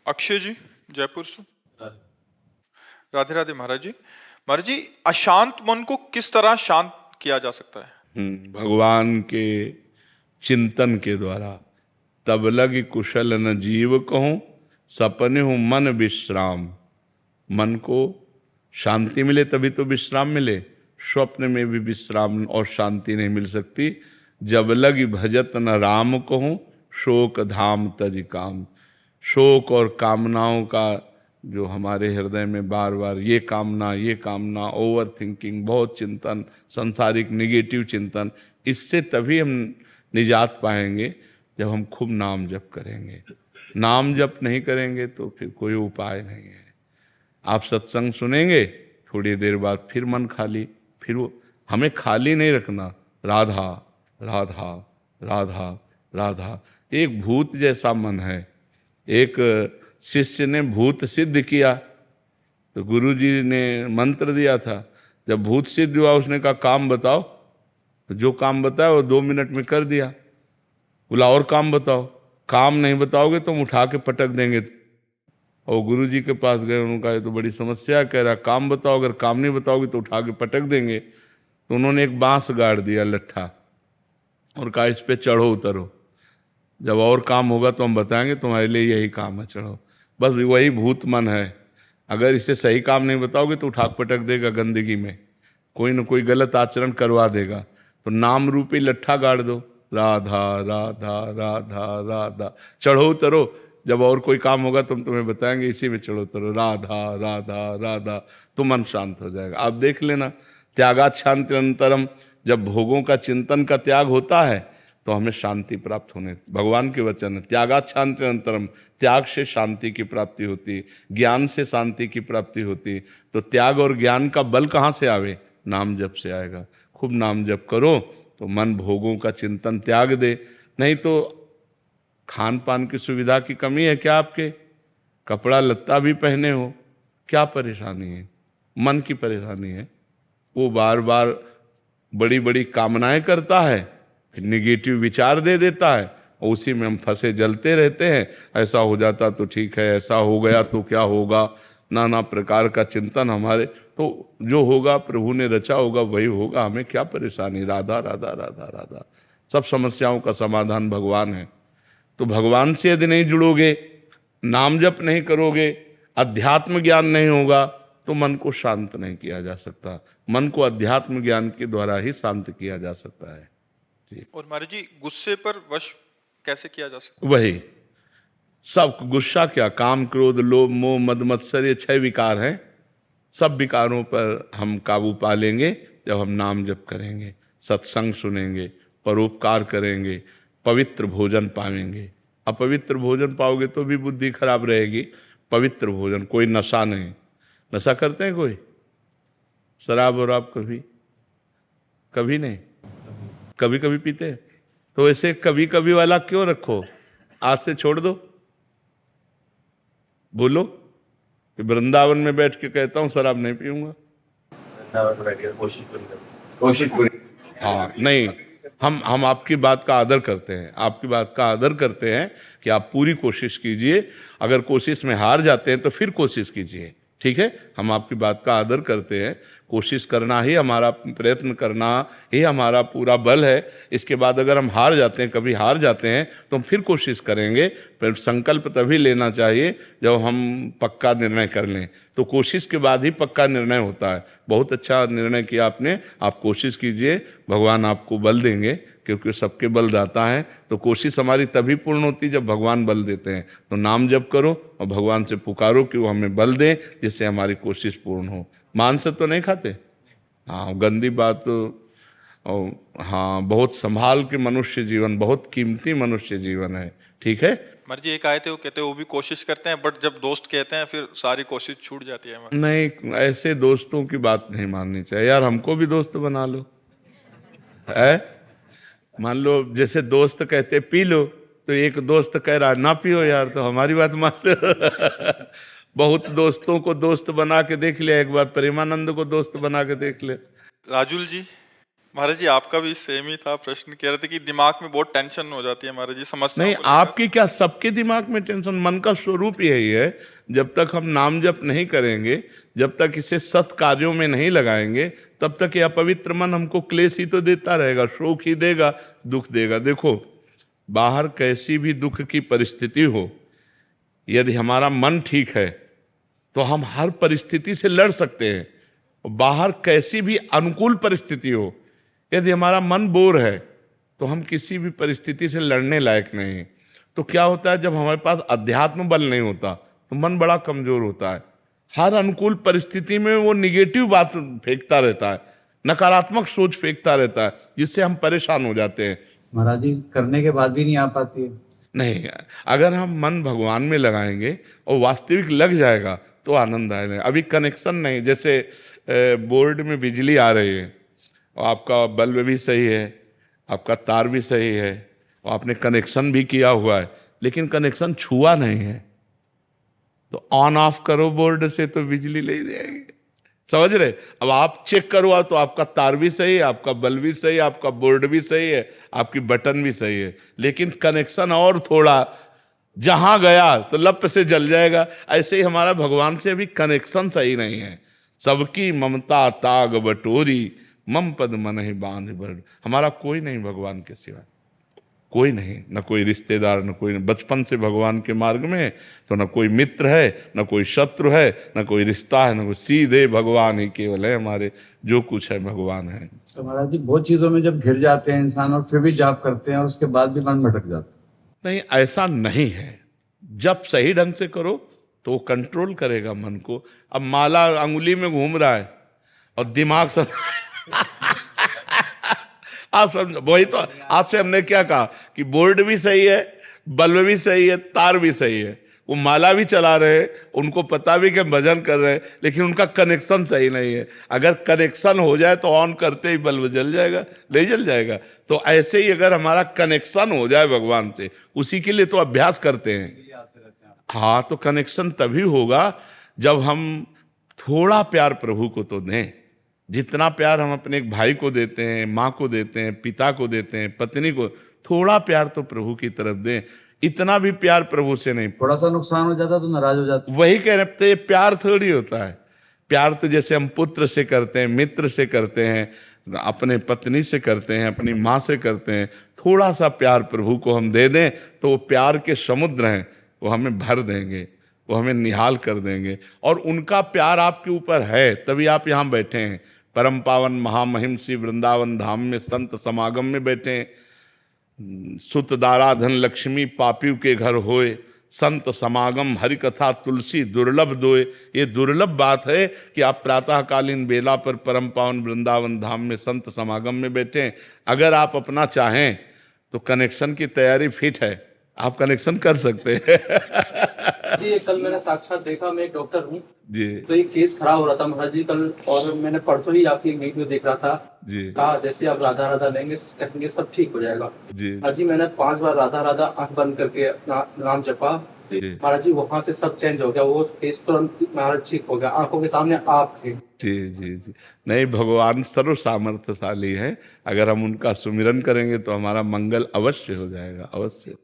अक्षय जी, जयपुर से। राधे राधे महाराज जी। महाराज जी, अशांत मन को किस तरह शांत किया जा सकता है? भगवान के चिंतन के द्वारा। तब लगी कुशल न जीव कहूँ, सपने हूँ मन विश्राम। मन को शांति मिले तभी तो विश्राम मिले। स्वप्न में भी विश्राम और शांति नहीं मिल सकती। जब लगी भजत न राम कहूँ, शोक धाम तज काम। शोक और कामनाओं का जो हमारे हृदय में बार बार ये कामना, ओवर थिंकिंग, बहुत चिंतन, संसारिक निगेटिव चिंतन, इससे तभी हम निजात पाएंगे जब हम खूब नाम जप करेंगे। नाम जप नहीं करेंगे तो फिर कोई उपाय नहीं है। आप सत्संग सुनेंगे, थोड़ी देर बाद फिर मन खाली, फिर वो हमें खाली नहीं रखना। राधा राधा राधा राधा। एक भूत जैसा मन है। एक शिष्य ने भूत सिद्ध किया तो गुरु जी ने मंत्र दिया था। जब भूत सिद्ध हुआ उसने कहा काम बताओ, तो जो काम बताया वो 2 मिनट में कर दिया। बोला और काम बताओ। काम नहीं बताओगे तो हम उठा के पटक देंगे। और गुरु जी के पास गए, उन्होंने कहा ये तो बड़ी समस्या, कह रहा काम बताओ, अगर काम नहीं बताओगे तो उठा के पटक देंगे। तो उन्होंने एक बांस गाड़ दिया लट्ठा और कहा इस पे चढ़ो उतरो, जब और काम होगा तो हम बताएंगे, तुम्हारे लिए यही काम है, चढ़ो। बस वही भूत मन है। अगर इसे सही काम नहीं बताओगे तो उठा पटक देगा गंदगी में, कोई न कोई गलत आचरण करवा देगा। तो नाम रूपी लट्ठा गाड़ दो, राधा राधा राधा राधा, चढ़ो उतरो, जब और कोई काम होगा तो हम तुम्हें बताएंगे, इसी में चढ़ो उतरो, राधा राधा राधा, तो मन शांत हो जाएगा। आप देख लेना, त्यागात शांति अंतरम। जब भोगों का चिंतन का त्याग होता है तो हमें शांति प्राप्त होने, भगवान के वचन है, त्यागात शांति अंतरम। त्याग से शांति की प्राप्ति होती, ज्ञान से शांति की प्राप्ति होती। तो त्याग और ज्ञान का बल कहाँ से आवे? नाम जप से आएगा। खूब नाम जप करो तो मन भोगों का चिंतन त्याग दे। नहीं तो खान पान की सुविधा की कमी है क्या आपके? कपड़ा लत्ता भी पहने हो, क्या परेशानी है? मन की परेशानी है। वो बार बार बड़ी बड़ी कामनाएं करता है, फिर निगेटिव विचार दे देता है, और उसी में हम फंसे जलते रहते हैं। ऐसा हो जाता तो ठीक है, ऐसा हो गया तो क्या होगा, नाना प्रकार का चिंतन हमारे। तो जो होगा प्रभु ने रचा होगा वही होगा, हमें क्या परेशानी? राधा राधा राधा राधा। सब समस्याओं का समाधान भगवान है। तो भगवान से यदि नहीं जुड़ोगे, नाम जप नहीं करोगे, अध्यात्म ज्ञान नहीं होगा, तो मन को शांत नहीं किया जा सकता। मन को अध्यात्म ज्ञान के द्वारा ही शांत किया जा सकता है। और महाराज जी, गुस्से पर वश कैसे किया जा सकता वही सब गुस्सा क्या, काम क्रोध लोभ मोह मद मत्सर, ये 6 विकार हैं। सब विकारों पर हम काबू पा लेंगे जब हम नाम जप करेंगे, सत्संग सुनेंगे, परोपकार करेंगे, पवित्र भोजन पाएंगे। अपवित्र भोजन पाओगे तो भी बुद्धि खराब रहेगी। पवित्र भोजन, कोई नशा नहीं। नशा करते हैं कोई? शराब और आप कभी कभी नहीं, कभी कभी पीते हैं। तो ऐसे कभी कभी वाला क्यों रखो? आज से छोड़ दो। बोलो कि वृंदावन में बैठ के कहता हूं शराब नहीं पीऊंगा। हाँ नहीं, हम आपकी बात का आदर करते हैं, आपकी बात का आदर करते हैं कि आप पूरी कोशिश कीजिए। अगर कोशिश में हार जाते हैं तो फिर कोशिश कीजिए, ठीक है? हम आपकी बात का आदर करते हैं। कोशिश करना ही हमारा, प्रयत्न करना ही हमारा पूरा बल है। इसके बाद अगर हम हार जाते हैं, कभी हार जाते हैं, तो हम फिर कोशिश करेंगे। फिर संकल्प तभी लेना चाहिए जब हम पक्का निर्णय कर लें। तो कोशिश के बाद ही पक्का निर्णय होता है। बहुत अच्छा निर्णय किया आपने, आप कोशिश कीजिए, भगवान आपको बल देंगे, क्योंकि सबके बलदाता है। तो कोशिश हमारी तभी पूर्ण होती जब भगवान बल देते हैं। तो नाम जप करो और भगवान से पुकारो कि वो हमें बल दें, जिससे हमारी कोशिश पूर्ण हो। मांस तो नहीं खाते? हाँ, गंदी बात। और हाँ, बहुत संभाल के मनुष्य जीवन, बहुत कीमती मनुष्य जीवन है, ठीक है? महाराज जी, एक आए थे, वो कहते हैं वो भी कोशिश करते हैं, बट जब दोस्त कहते हैं फिर सारी कोशिश छूट जाती है। नहीं, ऐसे दोस्तों की बात नहीं माननी चाहिए यार। हमको भी दोस्त बना लो, है? मान लो जैसे दोस्त कहते पी लो, तो एक दोस्त कह रहा ना पियो यार, तो हमारी बात मान लो। बहुत दोस्तों को दोस्त बना के देख लिया, एक बार प्रेमानंद को दोस्त बना के देख ले। राजुल जी, महाराज जी आपका भी सेम ही था प्रश्न, कह रहे थे कि दिमाग में बहुत टेंशन हो जाती है महाराज जी, समझता नहीं, हूं। आपकी क्या, सबके दिमाग में टेंशन। मन का स्वरूप यही है, जब तक हम नाम जप नहीं करेंगे, जब तक इसे सत् कार्यों में नहीं लगाएंगे, तब तक यह अपवित्र मन हमको क्लेश ही तो देता रहेगा, शोक ही देगा, दुख देगा। देखो, बाहर कैसी भी दुख की परिस्थिति हो, यदि हमारा मन ठीक है तो हम हर परिस्थिति से लड़ सकते हैं। बाहर कैसी भी अनुकूल परिस्थिति हो, यदि हमारा मन बोर है तो हम किसी भी परिस्थिति से लड़ने लायक नहीं हैं। तो क्या होता है, जब हमारे पास अध्यात्म बल नहीं होता तो मन बड़ा कमजोर होता है। हर अनुकूल परिस्थिति में वो निगेटिव बात फेंकता रहता है, नकारात्मक सोच फेंकता रहता है, जिससे हम परेशान हो जाते हैं। महाराज जी करने के बाद भी नहीं आ पाती है। नहीं, अगर हम मन भगवान में लगाएंगे और वास्तविक लग जाएगा तो आनंद आएगा। अभी कनेक्शन नहीं, जैसे बोर्ड में बिजली आ रही है और आपका बल्ब भी सही है, आपका तार भी सही है और आपने कनेक्शन भी किया हुआ है, लेकिन कनेक्शन छुआ नहीं है, तो ऑन ऑफ करो बोर्ड से तो बिजली ले जाएगी, समझ रहे। अब आप चेक करवा तो आपका तार भी सही है, आपका बल्ब भी सही है, आपका बोर्ड भी सही है, आपकी बटन भी सही है, लेकिन कनेक्शन और थोड़ा जहां गया तो लप से जल जाएगा। ऐसे ही हमारा भगवान से अभी कनेक्शन सही नहीं है। सबकी ममता ताग बटोरी, मम पद मन ही बांध बड़। हमारा कोई नहीं भगवान के सिवा, कोई नहीं, न कोई रिश्तेदार, न कोई, बचपन से भगवान के मार्ग में है तो न कोई मित्र है, न कोई शत्रु है, न कोई रिश्ता है, न कोई, सीधे भगवान ही केवल है हमारे, जो कुछ है भगवान है। तो महाराज जी बहुत चीजों में जब घिर जाते हैं इंसान और फिर भी जाप करते हैं और उसके बाद भी मन भटक जाता है। नहीं, ऐसा नहीं है। जब सही ढंग से करो तो कंट्रोल करेगा मन को। अब माला अंगुली में घूम रहा है और दिमाग सब आप समझ, वही तो आपसे हमने क्या कहा कि बोर्ड भी सही है, बल्ब भी सही है, तार भी सही है, वो माला भी चला रहे हैं, उनको पता भी कि भजन कर रहे हैं, लेकिन उनका कनेक्शन सही नहीं है। अगर कनेक्शन हो जाए तो ऑन करते ही बल्ब जल जाएगा, नहीं जल जाएगा। तो ऐसे ही अगर हमारा कनेक्शन हो जाए भगवान से, उसी के लिए तो अभ्यास करते हैं। हाँ, तो कनेक्शन तभी होगा जब हम थोड़ा प्यार प्रभु को तो दें। जितना प्यार हम अपने एक भाई को देते हैं, माँ को देते हैं, पिता को देते हैं, पत्नी को, थोड़ा प्यार तो प्रभु की तरफ दें। इतना भी प्यार प्रभु से नहीं। थोड़ा सा नुकसान हो जाता तो नाराज हो जाते। वही कह रहे थे, प्यार थोड़ी होता है। प्यार तो जैसे हम पुत्र से करते हैं, मित्र से करते हैं, अपने पत्नी से करते हैं, अपनी माँ से करते हैं। थोड़ा सा प्यार प्रभु को हम दे दें तो वो प्यार के समुद्र हैं, वो हमें भर देंगे, वो हमें निहाल कर देंगे। और उनका प्यार आपके ऊपर है, तभी आप यहाँ बैठे हैं। परम पावन महामहिम श्री वृंदावन धाम में संत समागम में बैठे हैं। सुत दारा धन लक्ष्मी पापियों के घर होए, संत समागम हरि कथा तुलसी दुर्लभ दोए। ये दुर्लभ बात है कि आप प्रातःकालीन बेला पर परम पावन वृंदावन धाम में संत समागम में बैठे हैं। अगर आप अपना चाहें तो कनेक्शन की तैयारी फिट है, आप कनेक्शन कर सकते हैं। जी, ये कल मैंने साक्षात देखा, मैं एक डॉक्टर हूँ जी तो एक केस खड़ा हो रहा था महाराज जी कल, और मैंने परसों ही आपकी एक वीडियो देख रहा था। जी कहा जैसे आप राधा राधा लेंगे कहेंगे सब ठीक हो जाएगा। जी महाराज जी मैंने 5 बार राधा राधा आंख बंद करके अपना नाम जपा, जी महाराज जी वहां से सब चेंज हो गया, वो केस तुरंत महाराज ठीक हो गया, आंखों के सामने आप थे। जी जी जी। नहीं, भगवान सर्व सामर्थ्यशाली है। अगर हम उनका सुमिरन करेंगे तो हमारा मंगल अवश्य हो जाएगा, अवश्य।